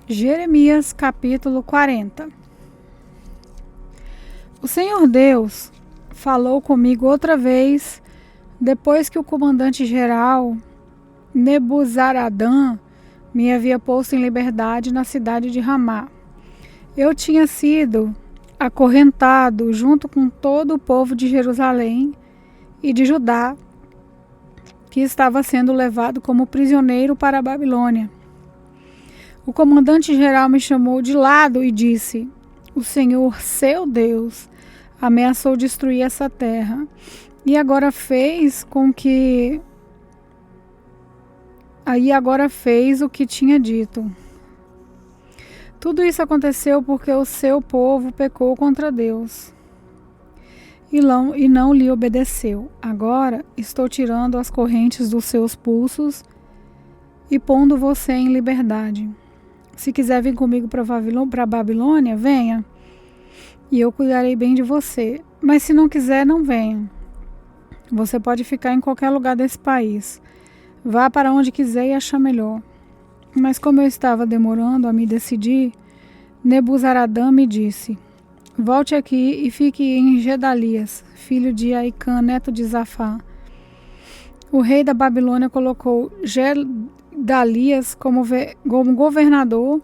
Jeremias capítulo 40. O Senhor Deus falou comigo outra vez, depois que o comandante-geral Nebuzaradã me havia posto em liberdade na cidade de Ramá. Eu tinha sido acorrentado junto com todo o povo de Jerusalém e de Judá, que estava sendo levado como prisioneiro para a Babilônia. O comandante-geral me chamou de lado e disse: o Senhor, seu Deus, ameaçou destruir essa terra e agora fez o que tinha dito. Tudo isso aconteceu porque o seu povo pecou contra Deus e não lhe obedeceu. Agora estou tirando as correntes dos seus pulsos e pondo você em liberdade. Se quiser vir comigo para a Babilônia, venha, e eu cuidarei bem de você. Mas se não quiser, não venha. Você pode ficar em qualquer lugar desse país. Vá para onde quiser e achar melhor. Mas como eu estava demorando a me decidir, Nebuzaradã me disse: volte aqui e fique em Gedalias, filho de Aicã, neto de Zafá. O rei da Babilônia colocou Gedalias como governador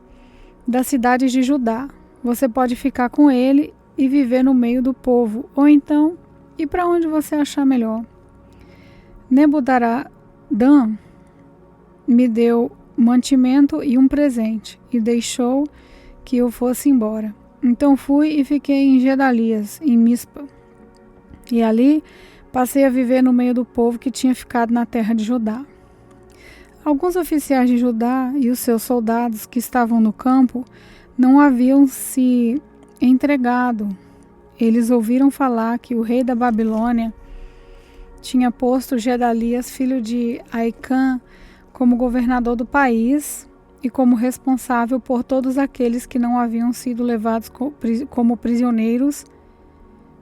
das cidades de Judá. Você pode ficar com ele e viver no meio do povo, ou então ir para onde você achar melhor. Nebuzaradã me deu mantimento e um presente e deixou que eu fosse embora. Então fui e fiquei em Gedalias, em Mispa. E ali passei a viver no meio do povo que tinha ficado na terra de Judá. Alguns oficiais de Judá e os seus soldados que estavam no campo não haviam se entregado. Eles ouviram falar que o rei da Babilônia tinha posto Gedalias, filho de Aicã, como governador do país e como responsável por todos aqueles que não haviam sido levados como prisioneiros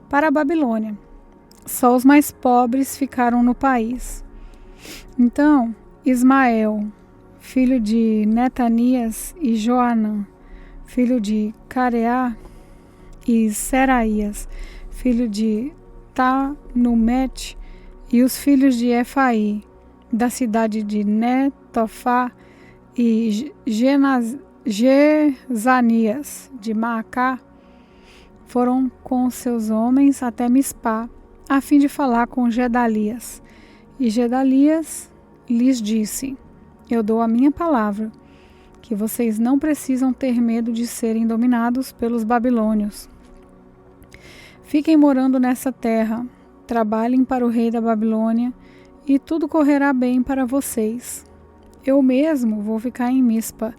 para a Babilônia. Só os mais pobres ficaram no país. Então, Ismael, filho de Netanias, e Joanã, filho de Careá, e Seraías, filho de Tanumete, e os filhos de Efaí, da cidade de Netofá, e Jezanias, de Maacá, foram com seus homens até Mispá, a fim de falar com Gedalias. E Gedalias lhes disse: eu dou a minha palavra, que vocês não precisam ter medo de serem dominados pelos babilônios. Fiquem morando nessa terra, trabalhem para o rei da Babilônia, e tudo correrá bem para vocês. Eu mesmo vou ficar em Mispa,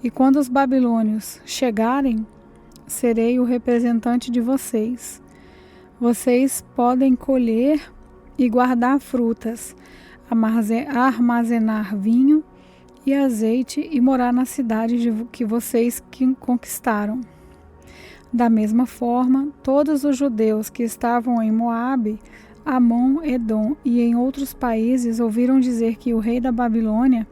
e quando os babilônios chegarem, serei o representante de vocês. Vocês podem colher e guardar frutas, armazenar vinho e azeite e morar na cidade que vocês conquistaram. Da mesma forma, todos os judeus que estavam em Moabe, Amon, Edom e em outros países ouviram dizer que o rei da Babilônia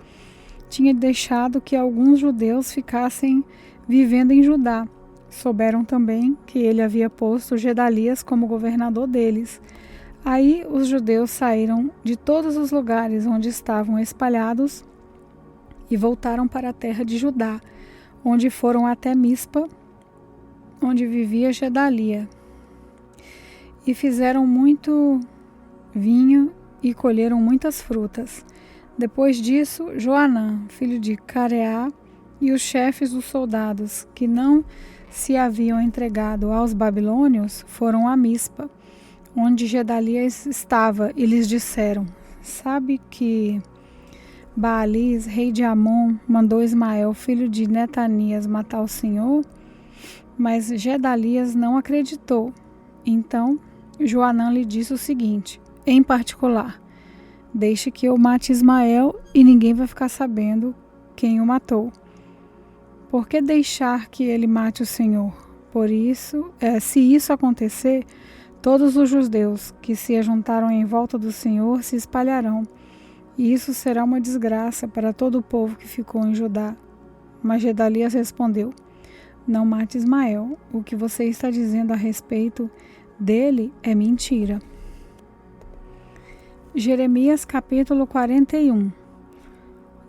tinha deixado que alguns judeus ficassem vivendo em Judá. Souberam também que ele havia posto Gedalias como governador deles. Aí os judeus saíram de todos os lugares onde estavam espalhados e voltaram para a terra de Judá, onde foram até Mispa, onde vivia Gedalia. E fizeram muito vinho e colheram muitas frutas. Depois disso, Joanã, filho de Careá, e os chefes dos soldados que não se haviam entregado aos babilônios foram a Mispa, onde Gedalias estava, e lhes disseram: sabe que Baalis, rei de Amon, mandou Ismael, filho de Netanias, matar o Senhor? Mas Gedalias não acreditou. Então Joanã lhe disse o seguinte, em particular: deixe que eu mate Ismael e ninguém vai ficar sabendo quem o matou. Por que deixar que ele mate o Senhor? Por isso, se isso acontecer, todos os judeus que se ajuntaram em volta do Senhor se espalharão, e isso será uma desgraça para todo o povo que ficou em Judá. Mas Gedalias respondeu: não mate Ismael. O que você está dizendo a respeito dele é mentira. Jeremias capítulo 41.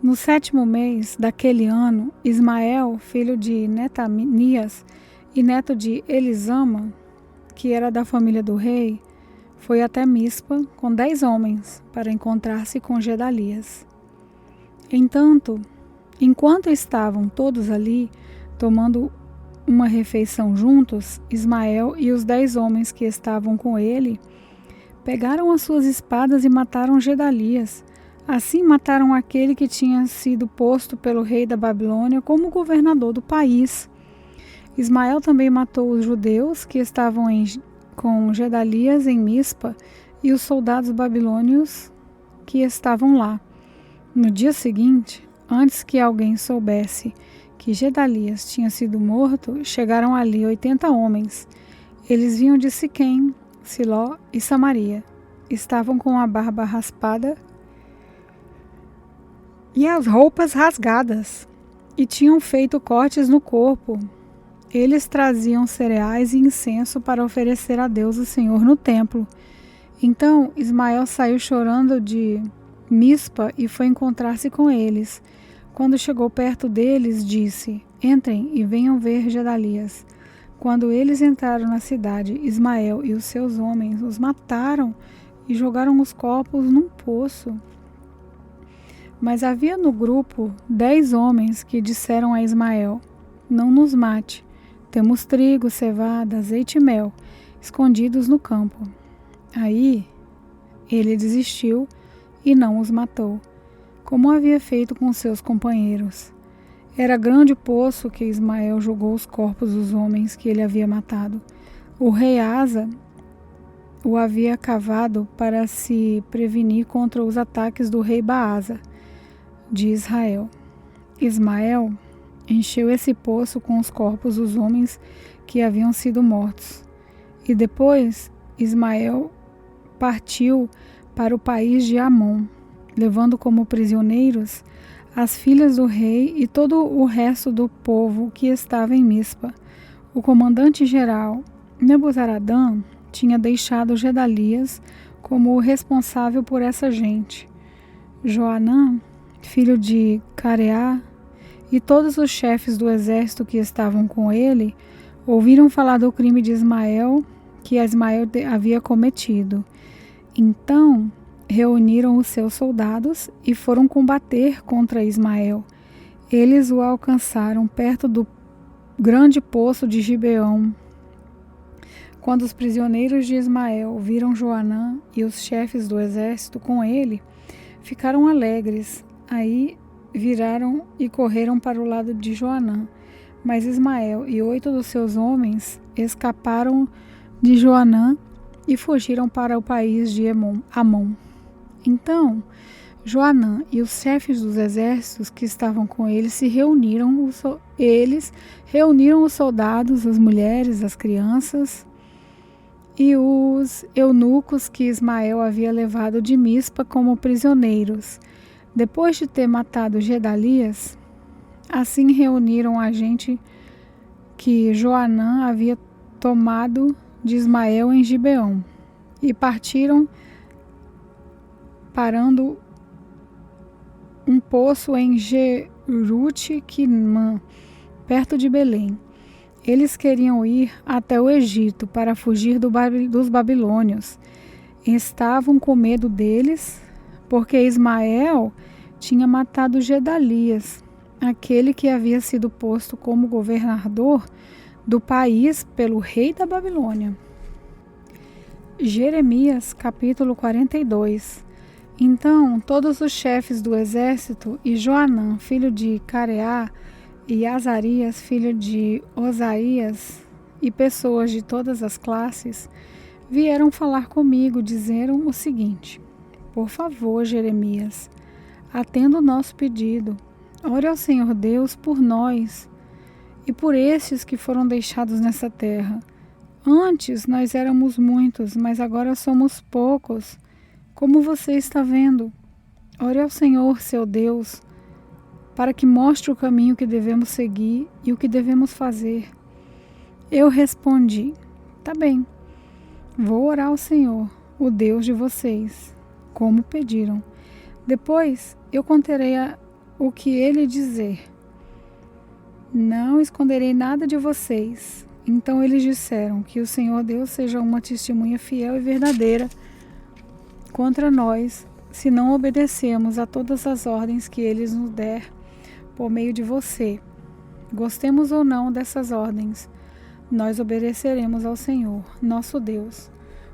No 7º mês daquele ano, Ismael, filho de Netanias e neto de Elisama, que era da família do rei, foi até Mispa com 10 homens para encontrar-se com Gedalias. Enquanto estavam todos ali, tomando uma refeição juntos, Ismael e os 10 homens que estavam com ele pegaram as suas espadas e mataram Gedalias. Assim mataram aquele que tinha sido posto pelo rei da Babilônia como governador do país. Ismael também matou os judeus que estavam com Gedalias em Mispa e os soldados babilônios que estavam lá. No dia seguinte, antes que alguém soubesse que Gedalias tinha sido morto, chegaram ali 80 homens. Eles vinham de Siquém, Siló e Samaria. Estavam com a barba raspada e as roupas rasgadas, e tinham feito cortes no corpo. Eles traziam cereais e incenso para oferecer a Deus o Senhor no templo. Então Ismael saiu chorando de Mispa e foi encontrar-se com eles. Quando chegou perto deles, disse: entrem e venham ver Gedalias. Quando eles entraram na cidade, Ismael e os seus homens os mataram e jogaram os corpos num poço. Mas havia no grupo 10 homens que disseram a Ismael: não nos mate, temos trigo, cevada, azeite e mel escondidos no campo. Aí ele desistiu e não os matou, como havia feito com seus companheiros. Era grande o poço que Ismael jogou os corpos dos homens que ele havia matado. O rei Asa o havia cavado para se prevenir contra os ataques do rei Baasa de Israel. Ismael encheu esse poço com os corpos dos homens que haviam sido mortos. E depois Ismael partiu para o país de Amon, levando como prisioneiros as filhas do rei e todo o resto do povo que estava em Mispa. O comandante-geral Nebuzaradã tinha deixado Gedalias como o responsável por essa gente. Joanã, filho de Careá, e todos os chefes do exército que estavam com ele ouviram falar do crime de Ismael que Ismael havia cometido. Então reuniram os seus soldados e foram combater contra Ismael. Eles o alcançaram perto do grande poço de Gibeão. Quando os prisioneiros de Ismael viram Joanã e os chefes do exército com ele, ficaram alegres. Aí viraram e correram para o lado de Joanã. Mas Ismael e 8 dos seus homens escaparam de Joanã e fugiram para o país de Amon. Então Joanã e os chefes dos exércitos que estavam com ele reuniram os soldados, as mulheres, as crianças e os eunucos que Ismael havia levado de Mispa como prisioneiros. Depois de ter matado Gedalias, assim reuniram a gente que Joanã havia tomado de Ismael em Gibeão e partiram, parando um poço em Gerute-Quimã, perto de Belém. Eles queriam ir até o Egito para fugir dos babilônios. Estavam com medo deles, porque Ismael tinha matado Gedalias, aquele que havia sido posto como governador do país pelo rei da Babilônia. Jeremias capítulo 42. Então todos os chefes do exército e Joanã, filho de Careá, e Azarias, filho de Osaías, e pessoas de todas as classes, vieram falar comigo, disseram o seguinte: por favor, Jeremias, atenda o nosso pedido. Ore ao Senhor Deus por nós e por estes que foram deixados nessa terra. Antes nós éramos muitos, mas agora somos poucos, como você está vendo. Ore ao Senhor, seu Deus, para que mostre o caminho que devemos seguir e o que devemos fazer. Eu respondi: tá bem, vou orar ao Senhor, o Deus de vocês, como pediram. Depois eu contarei o que ele dizer. Não esconderei nada de vocês. Então eles disseram: que o Senhor Deus seja uma testemunha fiel e verdadeira contra nós, se não obedecemos a todas as ordens que ele nos der por meio de você. Gostemos ou não dessas ordens, nós obedeceremos ao Senhor, nosso Deus,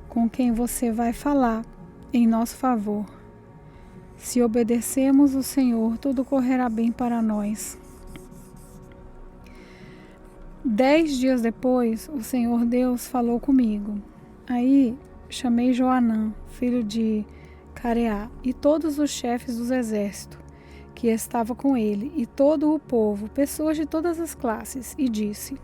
com quem você vai falar em nosso favor. Se obedecemos o Senhor, tudo correrá bem para nós. 10 dias depois, o Senhor Deus falou comigo. Aí chamei Joanã, filho de Careá, e todos os chefes dos exércitos que estavam com ele, e todo o povo, pessoas de todas as classes, e disse: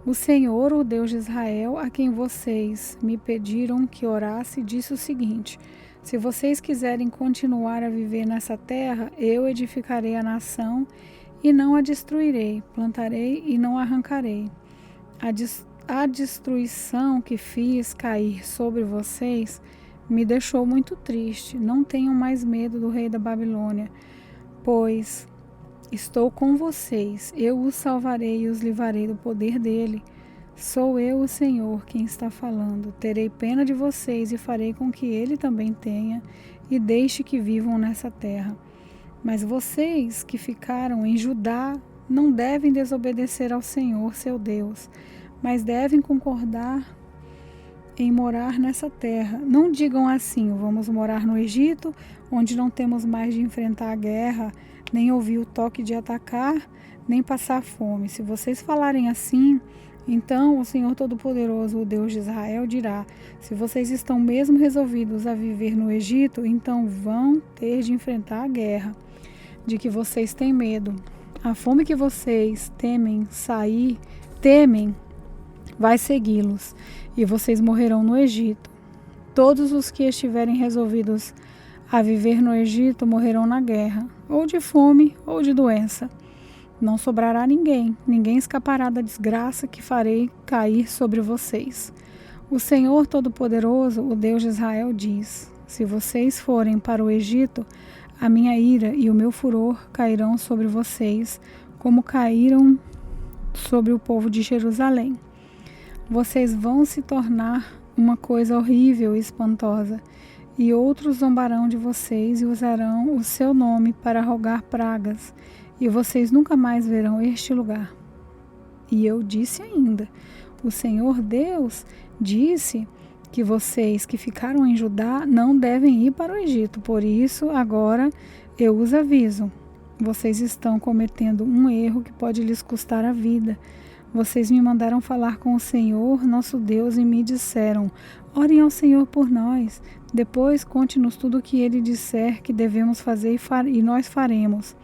o Senhor, o Deus de Israel, a quem vocês me pediram que orasse, disse o seguinte: se vocês quiserem continuar a viver nessa terra, eu edificarei a nação e não a destruirei, plantarei e não arrancarei. A destruição que fiz cair sobre vocês me deixou muito triste. Não tenham mais medo do rei da Babilônia, pois estou com vocês. Eu os salvarei e os livrarei do poder dele. Sou eu, o Senhor, quem está falando. Terei pena de vocês e farei com que ele também tenha e deixe que vivam nessa terra. Mas vocês que ficaram em Judá não devem desobedecer ao Senhor, seu Deus, mas devem concordar em morar nessa terra. Não digam assim: vamos morar no Egito, onde não temos mais de enfrentar a guerra, nem ouvir o toque de atacar, nem passar fome. Se vocês falarem assim, então o Senhor Todo-Poderoso, o Deus de Israel, dirá: se vocês estão mesmo resolvidos a viver no Egito, então vão ter de enfrentar a guerra de que vocês têm medo. A fome que vocês temem vai segui-los, e vocês morrerão no Egito. Todos os que estiverem resolvidos a viver no Egito morrerão na guerra, ou de fome ou de doença. Não sobrará ninguém escapará da desgraça que farei cair sobre vocês. O Senhor Todo-Poderoso, o Deus de Israel, diz: se vocês forem para o Egito, a minha ira e o meu furor cairão sobre vocês, como caíram sobre o povo de Jerusalém. Vocês vão se tornar uma coisa horrível e espantosa, e outros zombarão de vocês e usarão o seu nome para rogar pragas, e vocês nunca mais verão este lugar. E eu disse ainda: o Senhor Deus disse que vocês que ficaram em Judá não devem ir para o Egito. Por isso, agora eu os aviso: vocês estão cometendo um erro que pode lhes custar a vida. Vocês me mandaram falar com o Senhor, nosso Deus, e me disseram: orem ao Senhor por nós. Depois conte-nos tudo o que ele disser que devemos fazer e nós faremos.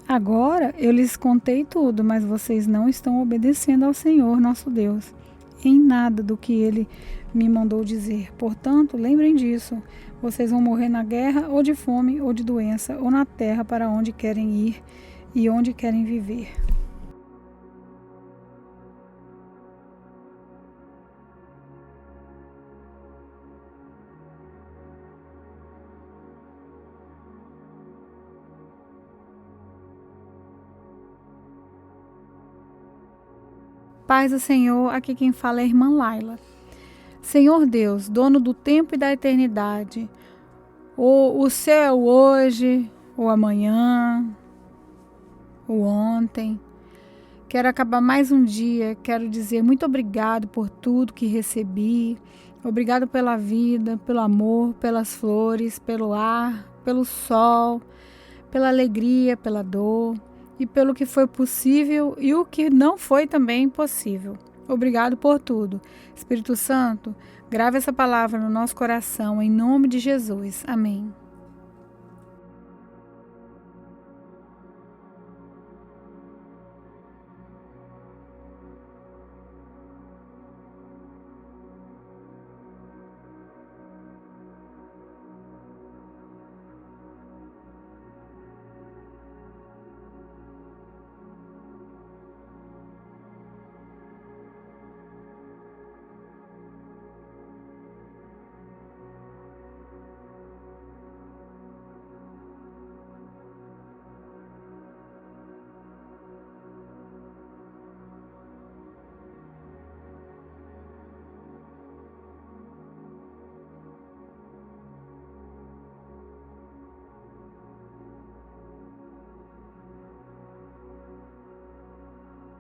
Agora eu lhes contei tudo, mas vocês não estão obedecendo ao Senhor, nosso Deus, em nada do que ele me mandou dizer. Portanto, lembrem disso: vocês vão morrer na guerra, ou de fome, ou de doença, ou na terra para onde querem ir e onde querem viver. Paz do Senhor, aqui quem fala é a irmã Laila. Senhor Deus, dono do tempo e da eternidade, o céu hoje, o amanhã, o ontem. Quero acabar mais um dia, quero dizer muito obrigado por tudo que recebi. Obrigado pela vida, pelo amor, pelas flores, pelo ar, pelo sol, pela alegria, pela dor e pelo que foi possível e o que não foi também possível. Obrigado por tudo. Espírito Santo, grave essa palavra no nosso coração, em nome de Jesus. Amém.